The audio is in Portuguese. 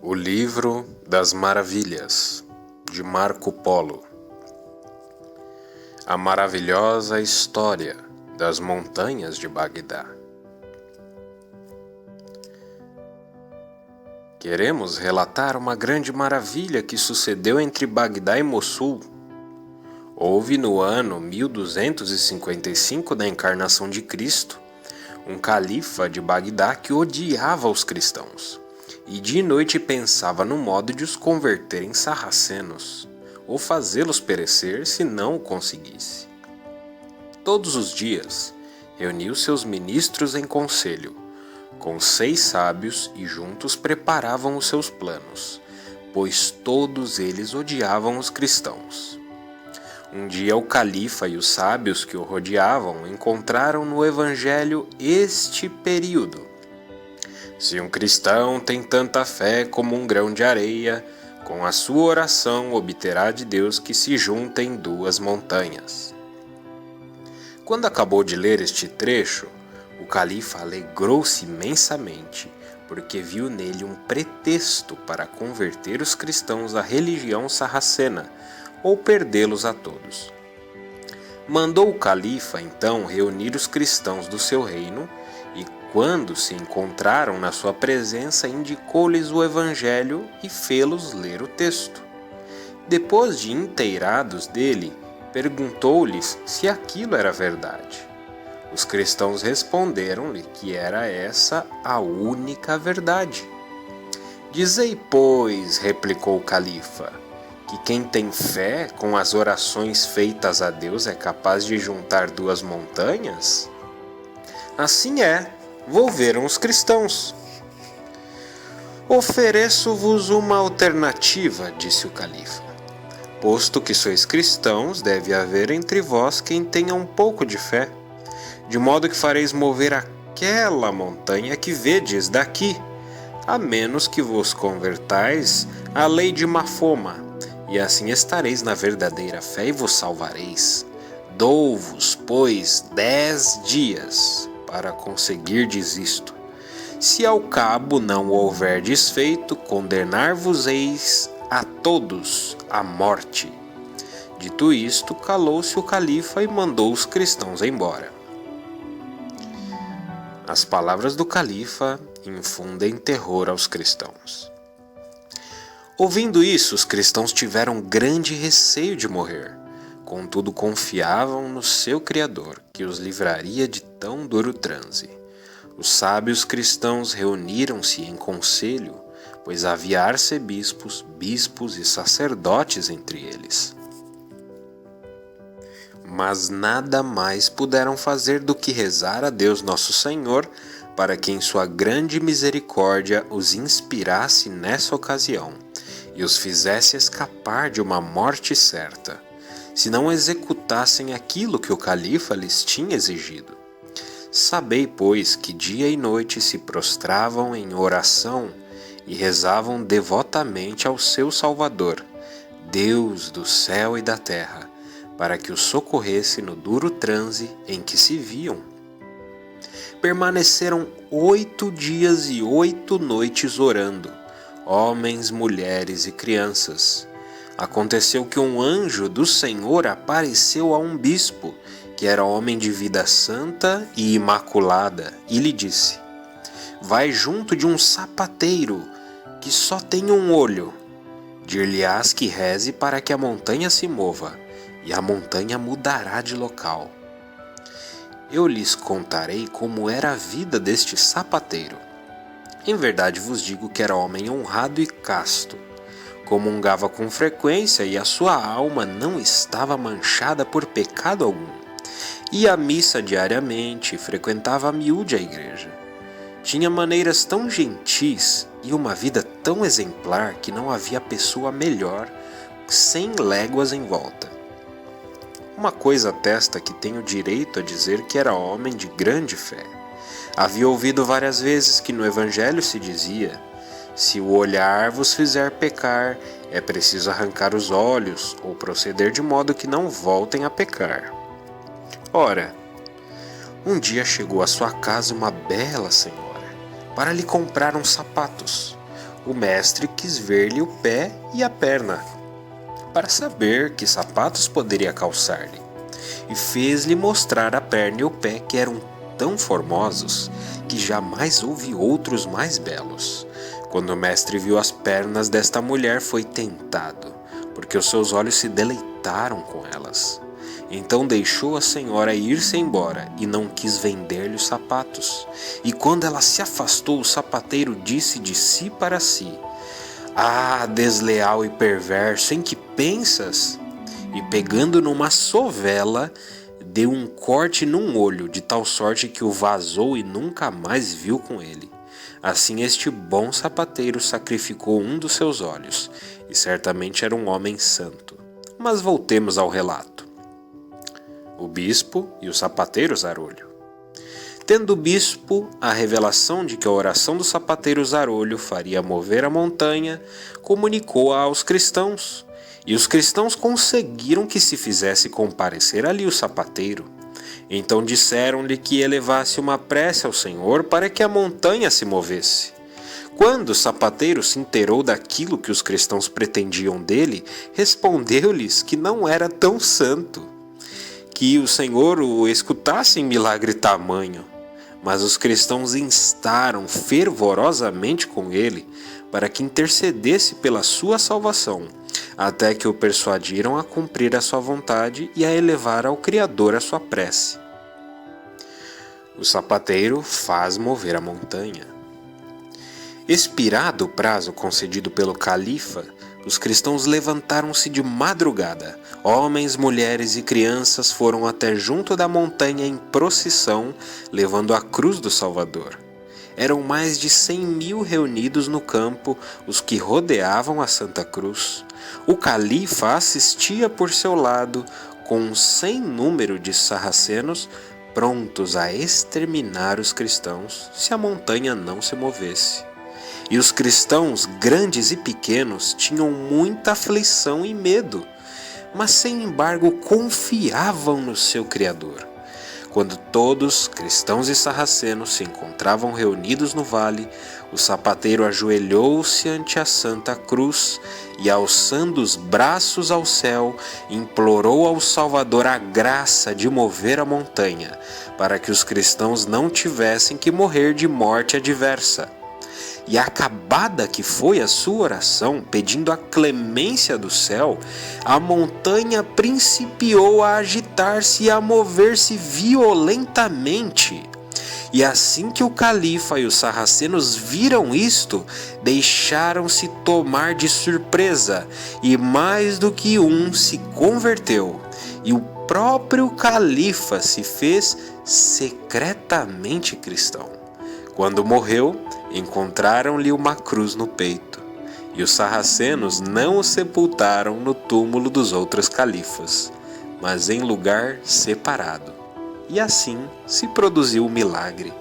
O Livro das Maravilhas, de Marco Polo. A maravilhosa história das montanhas de Bagdá. Queremos relatar uma grande maravilha que sucedeu entre Bagdá e Mossul. Houve no ano 1255 da encarnação de Cristo, um califa de Bagdá que odiava os cristãos e de noite pensava no modo de os converter em sarracenos ou fazê-los perecer se não o conseguisse. Todos os dias reuniu seus ministros em conselho, com 6 sábios, e juntos preparavam os seus planos, pois todos eles odiavam os cristãos. Um dia o califa e os sábios que o rodeavam encontraram no Evangelho este período: se um cristão tem tanta fé como um grão de areia, com a sua oração obterá de Deus que se juntem 2 montanhas. Quando acabou de ler este trecho, o califa alegrou-se imensamente, porque viu nele um pretexto para converter os cristãos à religião sarracena, ou perdê-los a todos. Mandou o califa então reunir os cristãos do seu reino e, quando se encontraram na sua presença, indicou-lhes o Evangelho e fê-los ler o texto. Depois de inteirados dele, perguntou-lhes se aquilo era verdade. Os cristãos responderam-lhe que era essa a única verdade. Dizei, pois, replicou o califa, que quem tem fé com as orações feitas a Deus é capaz de juntar 2 montanhas? Assim é, volveram os cristãos. Ofereço-vos uma alternativa, disse o califa. Posto que sois cristãos, deve haver entre vós quem tenha um pouco de fé, de modo que fareis mover aquela montanha que vedes daqui, a menos que vos convertais à lei de Mafoma, e assim estareis na verdadeira fé e vos salvareis. Dou-vos, pois, 10 dias para conseguirdes isto. Se ao cabo não o houverdes feito, condenar-vos-eis a todos à morte. Dito isto, calou-se o califa e mandou os cristãos embora. As palavras do califa infundem terror aos cristãos. Ouvindo isso, os cristãos tiveram grande receio de morrer. Contudo, confiavam no seu Criador, que os livraria de tão duro transe. Os sábios cristãos reuniram-se em conselho, pois havia arcebispos, bispos e sacerdotes entre eles. Mas nada mais puderam fazer do que rezar a Deus nosso Senhor, para que em sua grande misericórdia os inspirasse nessa ocasião e os fizesse escapar de uma morte certa, se não executassem aquilo que o califa lhes tinha exigido. Sabei, pois, que dia e noite se prostravam em oração e rezavam devotamente ao seu Salvador, Deus do céu e da terra, para que os socorresse no duro transe em que se viam. Permaneceram 8 dias e 8 noites orando, homens, mulheres e crianças. Aconteceu que um anjo do Senhor apareceu a um bispo, que era homem de vida santa e imaculada, e lhe disse: vai junto de um sapateiro, que só tem um olho. Dir-lhe-ás que reze para que a montanha se mova, e a montanha mudará de local. Eu lhes contarei como era a vida deste sapateiro. Em verdade vos digo que era homem honrado e casto. Comungava com frequência e a sua alma não estava manchada por pecado algum. Ia à missa diariamente e frequentava a miúde a igreja. Tinha maneiras tão gentis e uma vida tão exemplar que não havia pessoa melhor 100 léguas em volta. Uma coisa atesta que tenho direito a dizer que era homem de grande fé. Havia ouvido várias vezes que no Evangelho se dizia: se o olhar vos fizer pecar, é preciso arrancar os olhos ou proceder de modo que não voltem a pecar. Ora, um dia chegou à sua casa uma bela senhora para lhe comprar uns sapatos. o mestre quis ver-lhe o pé e a perna, para saber que sapatos poderia calçar-lhe, e fez-lhe mostrar a perna e o pé, que eram tão formosos que jamais houve outros mais belos. Quando o mestre viu as pernas desta mulher, foi tentado, porque os seus olhos se deleitaram com elas. Então deixou a senhora ir-se embora e não quis vender-lhe os sapatos. E quando ela se afastou, o sapateiro disse de si para si: "Ah, desleal e perverso, em que pensas?" E pegando numa sovela, deu um corte num olho, de tal sorte que o vazou e nunca mais viu com ele. Assim este bom sapateiro sacrificou um dos seus olhos, e certamente era um homem santo. Mas voltemos ao relato. O bispo e o sapateiro Zarolho. Tendo o bispo a revelação de que a oração do sapateiro Zarolho faria mover a montanha, comunicou-a aos cristãos, e os cristãos conseguiram que se fizesse comparecer ali o sapateiro. Então disseram-lhe que elevasse uma prece ao Senhor para que a montanha se movesse. Quando o sapateiro se inteirou daquilo que os cristãos pretendiam dele, respondeu-lhes que não era tão santo, que o Senhor o escutasse em milagre tamanho. Mas os cristãos instaram fervorosamente com ele para que intercedesse pela sua salvação, até que o persuadiram a cumprir a sua vontade e a elevar ao Criador a sua prece. O sapateiro faz mover a montanha. Expirado o prazo concedido pelo califa, os cristãos levantaram-se de madrugada. Homens, mulheres e crianças foram até junto da montanha em procissão, levando a cruz do Salvador. Eram mais de 100.000 reunidos no campo, os que rodeavam a Santa Cruz. O califa assistia por seu lado, com um sem número de sarracenos, prontos a exterminar os cristãos se a montanha não se movesse. E os cristãos, grandes e pequenos, tinham muita aflição e medo, mas sem embargo confiavam no seu Criador. Quando todos, cristãos e sarracenos, se encontravam reunidos no vale, o sapateiro ajoelhou-se ante a Santa Cruz e, alçando os braços ao céu, implorou ao Salvador a graça de mover a montanha, para que os cristãos não tivessem que morrer de morte adversa. E acabada que foi a sua oração, pedindo a clemência do céu, a montanha principiou a agitar-se e a mover-se violentamente. E assim que o califa e os sarracenos viram isto, deixaram-se tomar de surpresa, e mais do que um se converteu, e o próprio califa se fez secretamente cristão. Quando morreu, encontraram-lhe uma cruz no peito, e os sarracenos não o sepultaram no túmulo dos outros califas, mas em lugar separado. E assim se produziu o milagre.